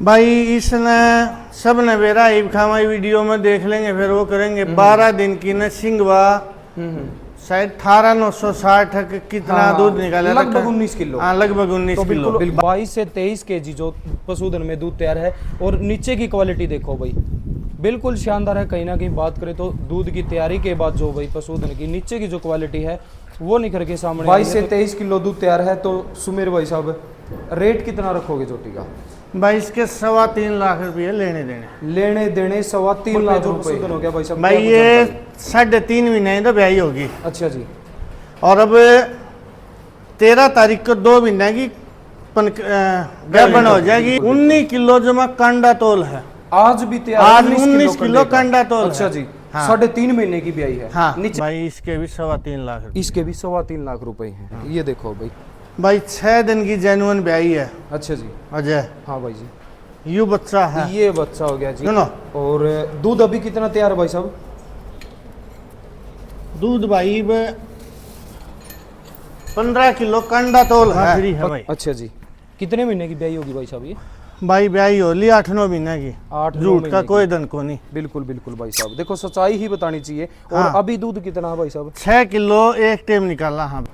भाई इसने सब नवेरा ईब खामाई वीडियो में देख लेंगे, फिर वो करेंगे 12 दिन की न सिंगवा शायद 18,960 कितना दूध निकाला, लगभग 19 किलो। हाँ लगभग 19 किलो। 22 से 23 केजी जो पशुधन में दूध तैयार है। और नीचे की क्वालिटी देखो भाई, बिल्कुल शानदार है। कहीं ना कहीं बात करें तो दूध की तैयारी के बाद जो भाई पशुधन की नीचे की जो क्वालिटी है वो निखर के सामने 22 से 23 किलो दूध तैयार है। तो सुमेर भाई साहब रेट कितना रखोगे जोटी का? भाई इसके 3.25 लाख रुपये लेने देने 3.25 लाख जो पशुधन हो गया भाई साहब। भाई ये 3.5 महीने तो ब्याई होगी। अच्छा जी। और अब 13 तारीख को 2 महीने की गड़बड़ हो जाएगी। 19 किलो जो मैं कंडा तोल है आज भी तैयार, आज 19 किलो कंडा तोल। अच्छा जी। हाँ। 3.5 महीने की ब्याई है। हाँ नीचे भाई इसके भी 3.25 लाख रुपये। इसके भी 3.25 लाख रुपए हैं। हाँ। ये देखो भाई, भाई 6 दिन की जेन्युइन ब्याई है। अच्छा जी। अजय हाँ भाई जी। यू बच्चा है, ये बच्चा हो गया जी। सुनो। और दूध अभी कितना तैयार है भाई साहब? दूध भाई 15 किलो कंडा तोल है भाई। अच्छा जी। कितने महीने की ब्याई होगी भाई साहब ये? भाई ब्याई हो ली 8-9 महीने की। 8 झूठ का कोई दन को नहीं। बिल्कुल बिल्कुल भाई साहब, देखो सच्चाई ही बतानी चाहिए। और हाँ। अभी दूध कितना है भाई साहब? 6 किलो एक टाइम निकाला। हाँ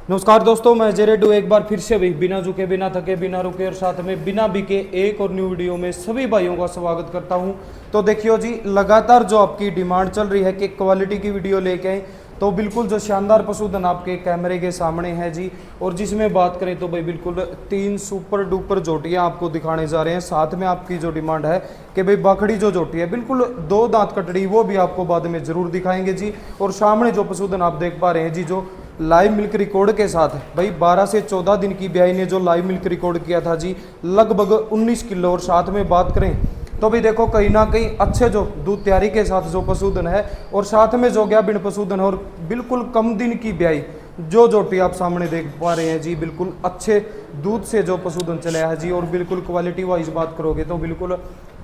नमस्कार दोस्तों, मैं जेरेडू एक बार फिर से भी बिना झुके, बिना थके, बिना रुके और साथ में बिना बिके एक और न्यू वीडियो में सभी भाइयों का स्वागत करता हूं। तो देखियो जी, लगातार जो आपकी डिमांड चल रही है कि क्वालिटी की वीडियो लेके आए, तो बिल्कुल जो शानदार पशुधन आपके कैमरे के सामने है जी। और जिसमें बात करें तो भाई बिल्कुल 3 सुपर डुपर जोटियां आपको दिखाने जा रहे हैं। साथ में आपकी जो डिमांड है कि भाई बाखड़ी जो जोटी है बिल्कुल 2 दांत कटड़ी, वो भी आपको बाद में जरूर दिखाएंगे जी। और सामने जो पशुधन आप देख पा रहे हैं जी, जो लाइव मिल्क रिकॉर्ड के साथ भाई 12 से 14 दिन की ब्याई ने जो लाइव मिल्क रिकॉर्ड किया था जी, लगभग 19 किलो। और साथ में बात करें तो भी देखो कहीं ना कहीं अच्छे जो दूध तैयारी के साथ जो पशुधन है, और साथ में जो गया बिन पशुधन और बिल्कुल कम दिन की ब्याई जो जोटी आप सामने देख पा रहे हैं जी, बिल्कुल अच्छे दूध से जो पशुधन चला है जी। और बिल्कुल क्वालिटी वाइज बात करोगे तो बिल्कुल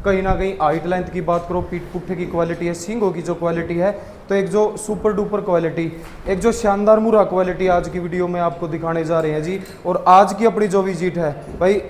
कहीं ना कहीं हाइट लेंथ की बात करो, पीठ पुट्ठे की क्वालिटी है, सींगों की जो क्वालिटी है, तो एक जो सुपर डुपर क्वालिटी, एक जो शानदार मुरा क्वालिटी आज की वीडियो में आपको दिखाने जा रहे हैं जी। और आज की अपनी जो विजिट है भाई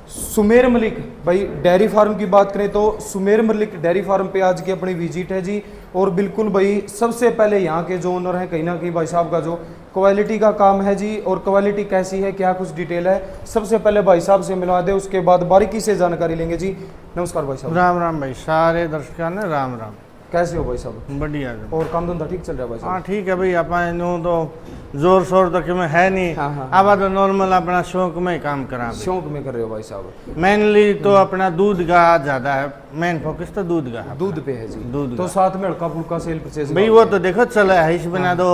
सुमेर मलिक भाई डेयरी फार्म की बात करें तो सुमेर मलिक डेयरी फार्म पे आज की अपनी विजिट है जी। और बिल्कुल भाई सबसे पहले यहाँ के जो ओनर हैं, कहीं ना कहीं भाई साहब का जो क्वालिटी का काम है जी, और क्वालिटी कैसी है, क्या कुछ डिटेल है, सबसे पहले भाई साहब से मिलवा दे, उसके बाद बारीकी से जानकारी लेंगे जी। नमस्कार भाई साहब। राम राम भाई, सारे दर्शकों ने राम राम। कैसे हो भाई साहब? बढ़िया। और काम धंधा ठीक चल रहा है भाई साहब? हाँ ठीक है भाई, अपन तो जोर शोर तक में है नहीं। हाँ। अब तो नॉर्मल अपना शौक में ही काम करा। शौक में कर रहे हो भाई साहब? मेनली तो अपना दूध का ज्यादा है, मेन फोकस तो दूध का है। दूध पे है जी। दूध तो साथ में हल्का फुल्का सेल परचेज भाई वो तो देखो चला है, इस बिना तो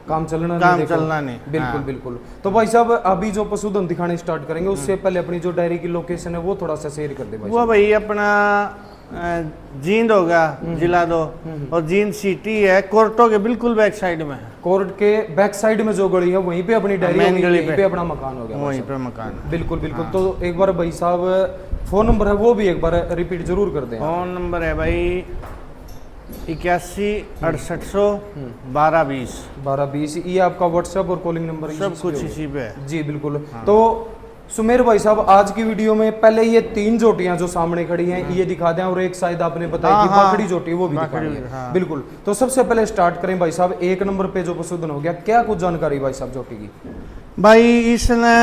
काम चलना नहीं। बिल्कुल हाँ। बिल्कुल। तो भाई साहब अभी जो पशुधन दिखाने स्टार्ट करेंगे उससे पहले अपनी जो डायरी की लोकेशन है वो थोड़ा सा शेयर कर दे भाई। वो भाई अपना जींद होगा जिला दो, और जींद सिटी है, कोर्टो के बिल्कुल बैक साइड में है। कोर्ट के बैक साइड में जो गली है वहीं पे अपनी डायरी मेन होगी, गली वहीं पे अपना मकान हो गया, वहीं पे मकान। बिल्कुल बिल्कुल। तो एक बार भाई साहब फोन नंबर है वो भी एक बार रिपीट जरूर कर दें। फोन नंबर है भाई 81 6800 1220 1220। ये आपका व्हाट्सएप और कॉलिंग नंबर सब कुछ इसी पे है जी। बिल्कुल। तो सुमेर भाई साहब आज की वीडियो में पहले ये 3 जोटियां जो सामने खड़ी हैं ये दिखा दें, और एक शायद आपने बताया कि बाखड़ी जोटी वो भी दिखा दें। हाँ। बिल्कुल। तो सबसे पहले स्टार्ट करें भाई साहब, 1 नंबर पे जो पशुधन हो गया, क्या कुछ जानकारी भाई साहब जोटी की? भाई इसने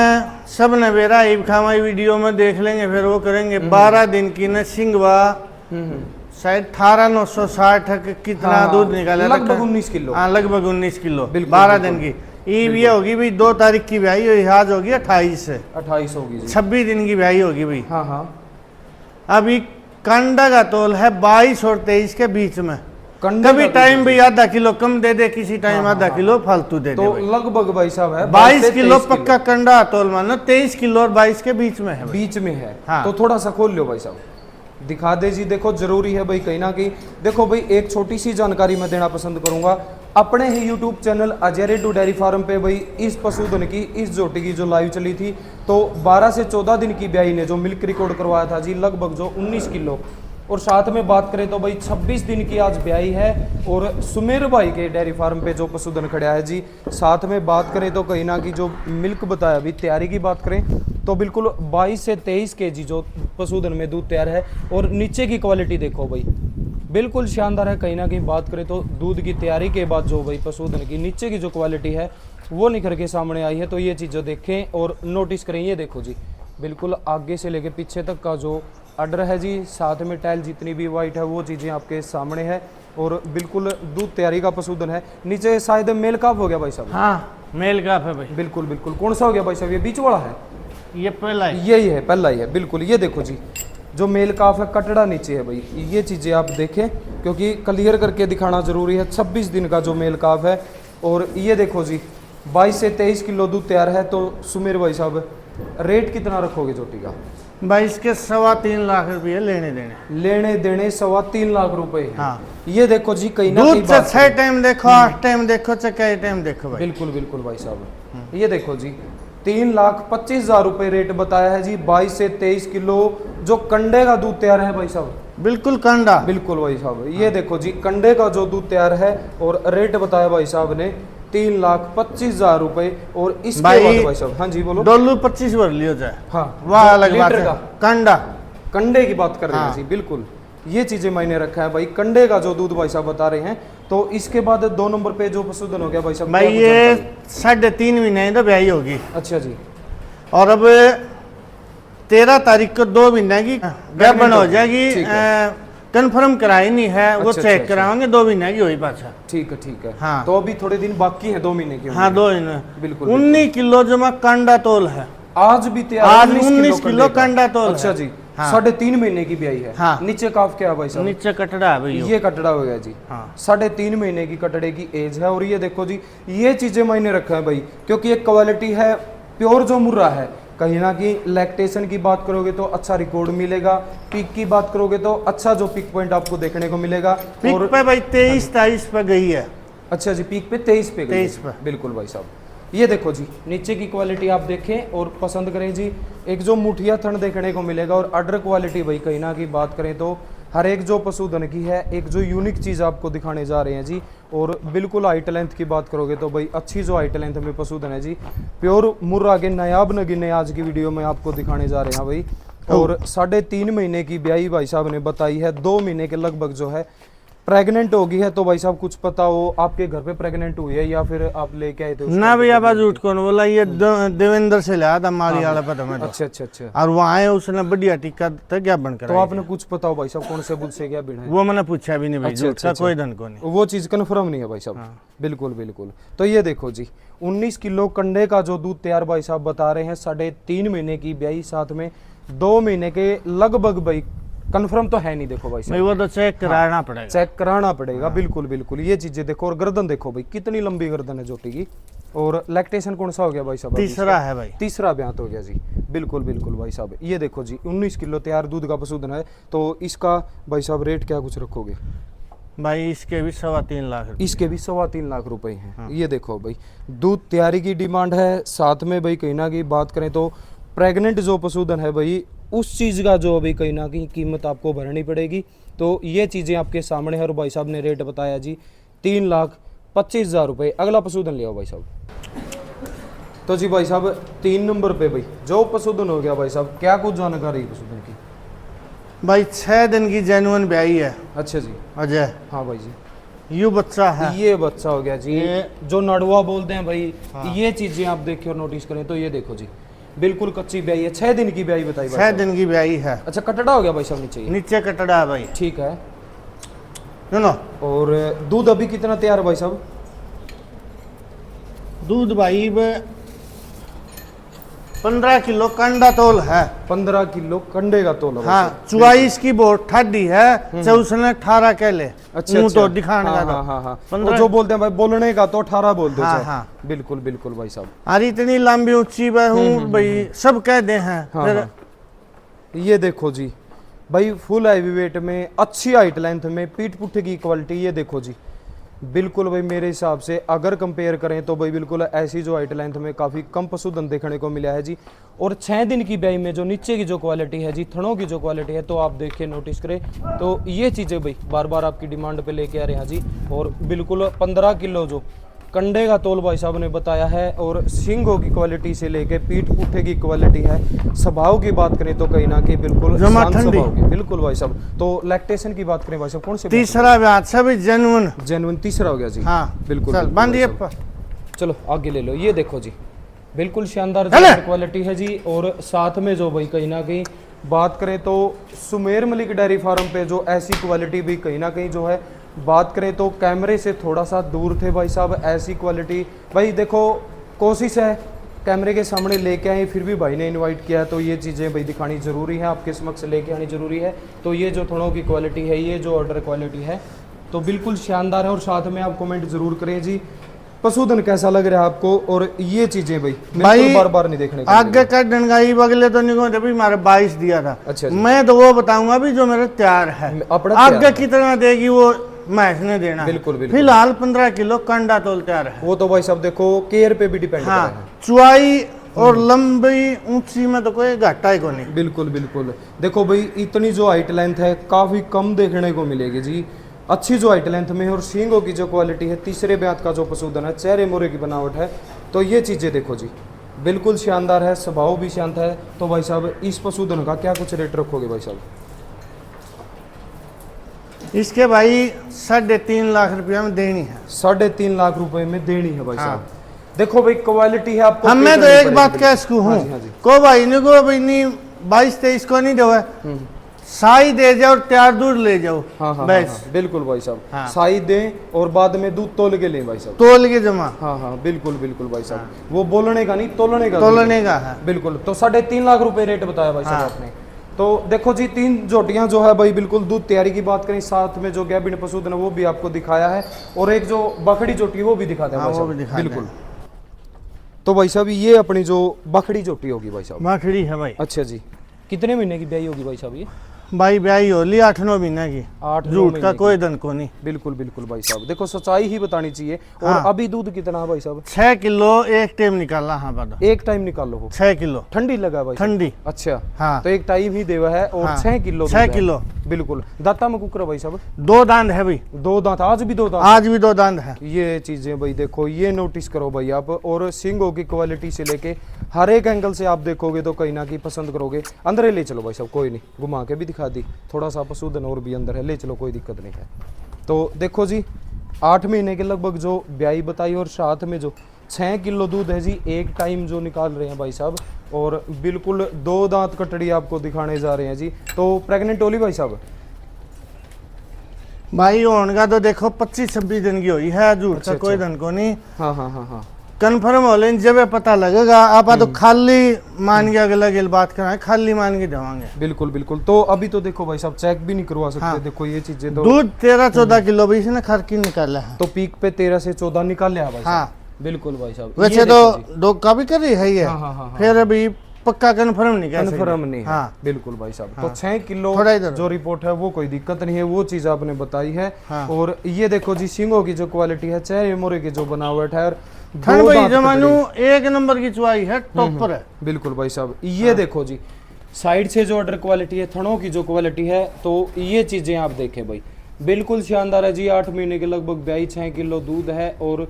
सब नवेरा ईब खामाई वीडियो में देख लेंगे, फिर वो करेंगे 12 दिन की न सिंगवा शायद 18,960 कितना दूध निकाला, लगभग 19 किलो। हाँ लगभग 19 किलो 12 दिन की। ईब ये होगी भाई 2 तारीख की ब्याई हुई, आज होगी 28 से 28 होगी जी। 26 दिन की ब्याई होगी भाई। हाँ। अभी कंडा का तोल है 22 और 23 के बीच में। कभी टाइम भी आधा किलो कम दे दे, किसी टाइम आधा किलो फालतू दे दे। तो लगभग भाई साहब है 22 किलो पक्का कंडा तोल मानो, 23 किलो और 22 के बीच में है। बीच में है। हाँ। तो थोड़ा सा खोल लो भाई साहब, दिखा दे जी। देखो जरूरी है भाई कहीं ना कहीं। देखो भाई एक छोटी सी जानकारी मैं देना पसंद करूंगा, अपने ही YouTube channel Ajay Reddu dairy farm पे भाई इस पशुधन की, इस जोटी की जो लाइव चली थी, तो 12 से 14 दिन की ब्याई ने जो मिल्क रिकॉर्ड करवाया था जी, लगभग जो 19 किलो। और साथ में बात करें तो भाई 26 दिन की आज ब्याई है। और सुमेर भाई के डेयरी फार्म पे जो पशुधन खड़ा है जी, साथ में बात करें तो कहीं ना की जो मिल्क बताया, अभी तैयारी की बात करें तो बिल्कुल 22 से 23 केजी जो पशुधन में दूध तैयार है। और नीचे की क्वालिटी देखो भाई, बिल्कुल शानदार है। कहीं ना कहीं बात करें तो दूध की तैयारी के बाद जो भाई पशुधन की नीचे की जो क्वालिटी है वो निखर के सामने आई है। तो ये चीज़ें देखें और नोटिस करें। ये देखो जी, बिल्कुल आगे से लेके पीछे तक का जो अडर है जी, साथ में टाइल जितनी भी वाइट है वो चीज़ें आपके सामने है। और बिल्कुल दूध तैयारी का पशुधन है। नीचे शायद मेल काफ हो गया भाई साहब। हाँ, मेल काफ है भाई। बिल्कुल बिल्कुल। कौन सा हो गया भाई साहब? ये बीच वाला है, ये पहला है, यही है, पहला ही है। बिल्कुल, ये देखो जी, जो मेल काफ है कटड़ा नीचे है भाई। ये चीज़ें आप देखें क्योंकि क्लियर करके दिखाना जरूरी है। 26 दिन का जो मेल काफ है। और ये देखो जी, 22 से 23 किलो दूध तैयार है। तो सुमेर भाई साहब, रेट कितना रखोगे जोटी का? भाई इसके 3.25 लाख रुपये लेने देने 3.25 लाख रुपए। हाँ। ये देखो जी, कहीं ना कहीं दूध से 6 टाइम देखो, 8 टाइम देखो, चाहे कई टाइम देखो भाई। बिल्कुल बिल्कुल भाई साहब। ये देखो जी, 3,25,000 रुपए रेट बताया है जी। 22 से 23 किलो जो कंडे का दूध तैयार है भाई साहब। बिल्कुल कंडा। बिल्कुल भाई साहब। ये देखो जी, कंडे का जो दूध तैयार है और रेट बताया भाई साहब ने 3,25,000 रुपए। और इसके बाद भाई साहब, हाँ जी बोलो। डोलू 25 भर लियो जाए, हाँ, वह अलग बात है। कंडा, कंडे की बात कर रहे हैं हाँ। जी। बिल्कुल, ये चीजें मायने रखा है भाई। कंडे का जो दूध भाई साहब बता रहे हैं। तो इसके बाद 2 नंबर पे जो पशुधन हो गया भाई साहब, भाई क्या ये बताते 3.5 महीने तो ब्याही होगी। हैं? अच्छा जी। और अब 13 तारीख को 2 महीने की गैबन हो जाएगी। ठीक है। कंफर्म कराई नहीं है, वो अच्छा, चेक अच्छा। कराएंगे। 2 महीने की हुई पाछा। ठीक है ठीक है। हाँ। तो अभी थोड़े दिन बाकी है, 2 महीने की। हाँ, 2 महीने। बिल्कुल 19 किलो जमा कंडा तोल है आज भी तैयार। आज 19 किलो कंडा तोल अच्छा है। जी। हाँ। 3.5 महीने की ब्याई है। हाँ। नीचे काफ क्या है भाई साहब? नीचे कटड़ा है भाई। ये कटड़ा हो गया जी। हाँ। 3.5 महीने की कटड़े की एज है। और ये देखो जी, ये चीजें मायने रखा है भाई, क्योंकि एक क्वालिटी है प्योर जो मुर्रा है। कहीं ना कहीं लैक्टेशन की बात करोगे तो अच्छा रिकॉर्ड मिलेगा। पिक की बात करोगे तो अच्छा जो पिक पॉइंट आपको देखने को मिलेगा। पिक और पे भाई 23-23 पे गई है। अच्छा जी, पीक पे 23 पे गई है। 23 पे। बिल्कुल भाई साहब। ये देखो जी, नीचे की क्वालिटी आप देखें और पसंद करें जी। एक जो मुठिया थन देखने को मिलेगा। और अडर क्वालिटी भाई, कहीं ना कहीं बात करें तो हर एक जो पशुधन की है, एक जो यूनिक चीज़ आपको दिखाने जा रहे हैं जी। और बिल्कुल हाइट लेंथ की बात करोगे तो भाई अच्छी जो हाइट लेंथ में पशुधन है जी। प्योर मुर्रा के नायाब नगीने आज की वीडियो में आपको दिखाने जा रहे हैं भाई। और 3.5 महीने की ब्याई भाई साहब ने बताई है। 2 महीने के लगभग जो है प्रेग्नेंट होगी है। तो भाई साहब कुछ पता हो, आपके घर पे प्रेग्नेंट हुई है या फिर आप लेके आए थे उसका? ना भैया बात झूठ कौन बोला, ये देवेंद्र से लाया था माली वाला पता मैं तो। अच्छा अच्छा अच्छा। और वहाँ आए उसने बढ़िया टिक्का तक क्या बनकर तो आपने कुछ पता हो भाई साहब कौन से बुध से क्या बिना है? वो मैंने पूछा भी नहीं भाई। अच्छा, झूठ का अच्छा, कोई धन को नहीं। वो चीज़ कन्फर्म नहीं है भाई साहब। बिल्कुल बिल्कुल। तो ये देखो जी, 19 किलो कंडे का जो दूध तैयार भाई साहब बता रहे हैं। 3.5 महीने की ब्याई, साथ में 2 महीने के लगभग भाई। कंफर्म तो है नहीं, देखो भाई भाई वो तो चेक कराना पड़ेगा। चेक कराना पड़ेगा। बिल्कुल बिल्कुल। ये चीजें देखो। और गर्दन देखो भाई, कितनी लंबी गर्दन है जोटी की। और लैक्टेशन कौन सा हो गया भाई साहब? तीसरा है भाई। तीसरा ब्यात हो गया जी। बिल्कुल बिल्कुल भाई साहब। ये देखो जी, 19 किलो तैयार दूध का पशुधन है। तो इसका भाई साहब रेट क्या कुछ रखोगे? भाई इसके भी 3.25 लाख रुपए। इसके भी 3.25 लाख रुपए हैं। ये देखो भाई, दूध तैयारी की डिमांड है। साथ में भाई कहीं ना कहीं बात करें तो प्रेग्नेंट जो पशुधन है भाई, उस चीज़ का जो अभी कहीं ना कहीं कीमत आपको भरनी पड़ेगी। तो ये चीज़ें आपके सामने है। और भाई साहब ने रेट बताया जी 3,25,000 रुपये। अगला पशुधन ले आओ भाई साहब। तो जी भाई साहब, 3 नंबर पे भाई जो पशुधन हो गया भाई साहब, क्या कुछ जानकारी है पशुधन की? भाई 6 दिन की जेन्युइन ब्याई है। अच्छा जी। अजय, हाँ भाई जी। यू बच्चा है। ये बच्चा हो गया जी। ये जो नड़वा बोलते हैं भाई। हाँ। ये चीज़ें आप देखिए और नोटिस करें तो ये देखो जी, बिल्कुल कच्ची ब्याई है। 6 दिन की ब्याई बताई भाई 6 साहब। दिन की ब्याई है। अच्छा, कटड़ा हो गया भाई साहब नीचे? नीचे कटड़ा है भाई। ठीक है। सुनो, और दूध अभी कितना तैयार है भाई साहब? दूध भाई 15 किलो कंडा तोल है। 15 किलो कंडे का तोल है। हाँ, 24 की बोट ठाडी है। चाहे उसने 18 कह ले। अच्छा मुंह अच्छा। तो दिखाने हाँ, का हाँ, हाँ, हाँ। 15 वो जो बोलते हैं भाई, बोलने का तो 18 बोलते हैं। हाँ, चाहे। हाँ। बिल्कुल बिल्कुल भाई साहब। अरे इतनी लंबी ऊंची हूँ भाई, सब कह दे हैं। हाँ, फिर हाँ। ये देखो जी भाई, फुल हैवी वेट में, अच्छी हाइट लेंथ में, पीठ पुट्ठे की क्वालिटी। ये देखो जी, बिल्कुल भाई मेरे हिसाब से अगर कंपेयर करें तो भाई बिल्कुल ऐसी जो हाइट लेंथ में काफ़ी कम पशुधन देखने को मिला है जी। और 6 दिन की ब्याई में जो नीचे की जो क्वालिटी है जी, थनों की जो क्वालिटी है, तो आप देखिए नोटिस करें तो ये चीज़ें भाई बार बार आपकी डिमांड पे लेके आ रहे हैं जी। और बिल्कुल 15 किलो जो कंडे का तोल भाई साहब ने बताया है, और सींगों की क्वालिटी से लेके पीठ पुट्ठे की क्वालिटी है। स्वभाव की बात करें तो कहीं ना कहीं बिल्कुल जमा शांत ठंडी। स्वभाव की, बिल्कुल भाई साहब। तो लैक्टेशन की बात करें भाई साहब, कौन से तीसरा ब्याह सभी जेन्युइन। जेन्युइन तीसरा हो गया जी। हाँ बिल्कुल चल बिल्कुल बांधिए भाई साहब। पर। चलो आगे ले लो, ये देखो जी बिल्कुल शानदार चले। क्वालिटी है जी। और साथ में जो भाई कहीं ना कहीं बात करें तो सुमेर मलिक डेयरी फार्म पे जो ऐसी क्वालिटी भी कहीं ना कहीं जो है, बात करें तो कैमरे से थोड़ा सा दूर थे भाई साहब। ऐसी क्वालिटी भाई देखो, कोशिश है कैमरे के सामने लेके आए, फिर भी भाई ने इनवाइट किया, तो ये चीज़ें भाई दिखानी ज़रूरी है, आपके समक्ष लेके आनी ज़रूरी है। तो ये जो थनों की क्वालिटी है, ये जो ऑर्डर क्वालिटी है, तो बिल्कुल शानदार है। और साथ में आप कमेंट जरूर करें जी पशुधन कैसा लग रहा है आपको। और ये चीजें भाई बार बार नहीं देखने को आगे मिलेगी। का डंगाई बगले तो नहीं जब हमारे 22 दिया था। अच्छा जी। मैं तो वो बताऊंगा भी जो मेरे तैयार है, अपना आगे तैयार है। कितना देगी वो मैच ने देना है। बिल्कुल, बिल्कुल। फिलहाल 15 किलो कंडा तोल तैयार है। वो तो भाई साहब देखो केयर पे भी डिपेंड हाँ करता है। चुआई और लंबी ऊंची में तो कोई घाटा ही को नहीं। बिल्कुल बिल्कुल। देखो भाई इतनी जो हाइट लेंथ है काफी कम देखने को मिलेगी जी, अच्छी जो हाइट लेंथ में है। और सींगों की जो क्वालिटी है, तीसरे ब्यात का जो पशुधन है, चेहरे मोरे की बनावट है, तो ये चीजें देखो जी बिल्कुल शानदार है, स्वभाव भी शांत है। तो भाई साहब इस पशुधन का क्या कुछ रेट रखोगे भाई साहब? इसके भाई 3.5 लाख रुपया में देनी है। 3.5 लाख रुपए में देनी है भाई हाँ। साहब। देखो भाई क्वालिटी है आपको। हम मैं तो करनी एक पड़ेगी बात बिल्कुल। कह सकूँ हाँ हूँ जी, हाँ जी। को भाई ने को भाई नहीं 22-23 को नहीं दो साई दे जाओ और तैयार दूध ले जाओ। हाँ हाँ, बस हाँ, बिल्कुल भाई साहब। हाँ। साई दें और बाद में दूध तोल के लें भाई साहब। तोल के जमा हाँ हाँ बिल्कुल बिल्कुल भाई साहब। वो बोलने का नहीं, तोलने का। तोलने का है। बिल्कुल। तो 3.5 लाख रुपए रेट बताया भाई साहब हाँ। आपने। तो देखो जी 3 जोटियां जो है भाई बिल्कुल दूध तैयारी की बात करें, साथ में जो गैबिन पशुधन है वो भी आपको दिखाया है, और एक जो बकड़ी जोटी है वो भी दिखाते हैं हाँ, भाई वो साहब। भी दिखाते हैं। बिल्कुल। तो भाई साहब ये अपनी जो बकड़ी जोटी होगी भाई साहब। माखड़ी है भाई। अच्छा जी। कितने महीने की ब्याई होगी भाई साहब ये? भाई ब्याही होली 8-9 महीने की। 8-9 झूठ का महीने की। कोई दन को नहीं। बिल्कुल बिल्कुल भाई साहब। देखो सच्चाई ही बतानी चाहिए। और हाँ। अभी दूध कितना है भाई साहब? 6 किलो एक टाइम निकाला। हाँ बता एक टाइम निकालो हो। 6 किलो ठंडी लगा है भाई साहब? ठंडी। अच्छा हाँ। तो एक टाइम ही देवा है और हाँ। 6 किलो 6 दूध है। किलो। बिल्कुल। दाता में कुकर भाई साहब? 2 दांत है भाई। 2 दांत, आज भी 2 दांत? आज भी 2 दांत है। ये चीजें भाई देखो, ये नोटिस करो भाई आप। और सींगों की क्वालिटी से लेके हर एक एंगल से आप देखोगे तो कहीं ना कहीं पसंद करोगे। अंदर ही ले चलो भाई साहब, कोई नहीं, घुमा के भी दिखा दी, थोड़ा सा पशुधन और भी अंदर है, ले चलो कोई दिक्कत नहीं है। तो देखो जी 8 महीने के लगभग जो ब्याई बताई, और साथ में जो 6 किलो दूध है जी एक टाइम जो निकाल रहे हैं भाई साहब। और बिल्कुल 2 दांत कटड़ी आपको दिखाने जा रहे हैं जी। तो प्रेग्नेंट होली भाई साहब? भाई होने तो देखो 25-26 दिन की हुई है। झूठ अच्छा, का कोई अच्छा। दन को नहीं। हाँ हाँ हाँ हाँ। कन्फर्म हो लेकिन जब पता लगेगा। आप तो खाली मान के अगला गिल बात कराए, खाली मान के देवांगे। बिल्कुल बिल्कुल। तो अभी तो देखो भाई साहब चेक भी नहीं करवा सकते। हाँ। देखो ये चीजें तो दूध 13-14 किलो भी इसने खरकी निकाला है। तो पीक पे 13 से 14 निकाल लिया भाई हाँ। साहब। बिल्कुल भाई साहब। वैसे ये तो देखो जी। 2 का भी कर रही है ये। हाँ, हाँ, हाँ, हाँ। फिर अभी पक्का कन्फर्म नहीं कह सकते। कन्फर्म नहीं है। हाँ। बिल्कुल भाई साहब। हाँ। तो 6 किलो थोड़ा इधर। जो रिपोर्ट है वो कोई दिक्कत नहीं है, वो चीज आपने बताई है। हाँ। और ये देखो जी सींगों की जो क्वालिटी है, चेहरे मोरे की जो बनावट है, और ठंड दो भाई दांत जमानू कटड़ी। 1 नंबर की चुआई है, टॉप पर है। बिल्कुल भाई साहब। ये देखो जी साइड से जो ऑर्डर क्वालिटी है, थनों की जो क्वालिटी है, तो ये चीजें आप देखें भाई बिल्कुल शानदार है जी। 8 महीने के लगभग ब्याई, 6 किलो दूध है, और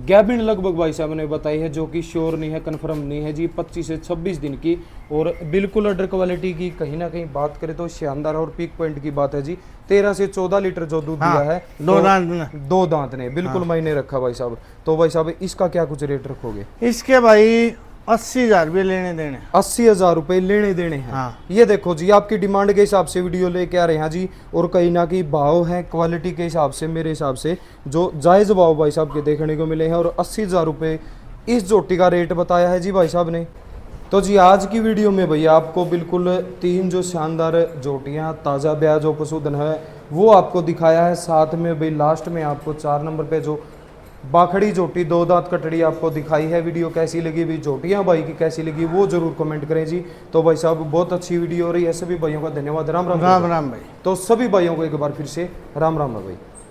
गैबिन लगभग भाई साहब ने बताई है, जो कि श्योर नहीं है, कंफर्म नहीं है जी, 25 से 26 दिन की। और बिल्कुल ऑर्डर क्वालिटी की कहीं ना कहीं बात करें तो शानदार। और पीक पॉइंट की बात है जी 13 से 14 लीटर जो दूध हाँ, दिया है। 2 दांत ने। 2 दांत ने बिल्कुल मायने रखा भाई साहब। तो भाई साहब इसका क्या कुछ रेट रखोगे? इसके भाई 80,000 रुपये लेने देने। 80,000 रुपए लेने देने हैं। हाँ। ये देखो जी आपकी डिमांड के हिसाब से वीडियो लेके आ रहे हैं जी। और कहीं ना कहीं भाव है क्वालिटी के हिसाब से, मेरे हिसाब से जो जायज़ भाव भाई साहब के देखने को मिले हैं। और 80,000 रुपये इस जोटी का रेट बताया है जी भाई साहब ने। तो जी आज की वीडियो में भैया आपको बिल्कुल 3 जो शानदार जोटियां ताज़ा ब्याह जो पशुधन है वो आपको दिखाया है। साथ में भाई लास्ट में आपको 4 नंबर पे जो बाखड़ी जोटी 2 दांत कटड़ी आपको दिखाई है। वीडियो कैसी लगी भी, जोटियां भाई की कैसी लगी, वो जरूर कमेंट करें जी। तो भाई साहब बहुत अच्छी वीडियो हो रही है, सभी भाइयों का धन्यवाद। राम राम। राम राम भाई। तो सभी भाइयों को एक बार फिर से राम राम भाई।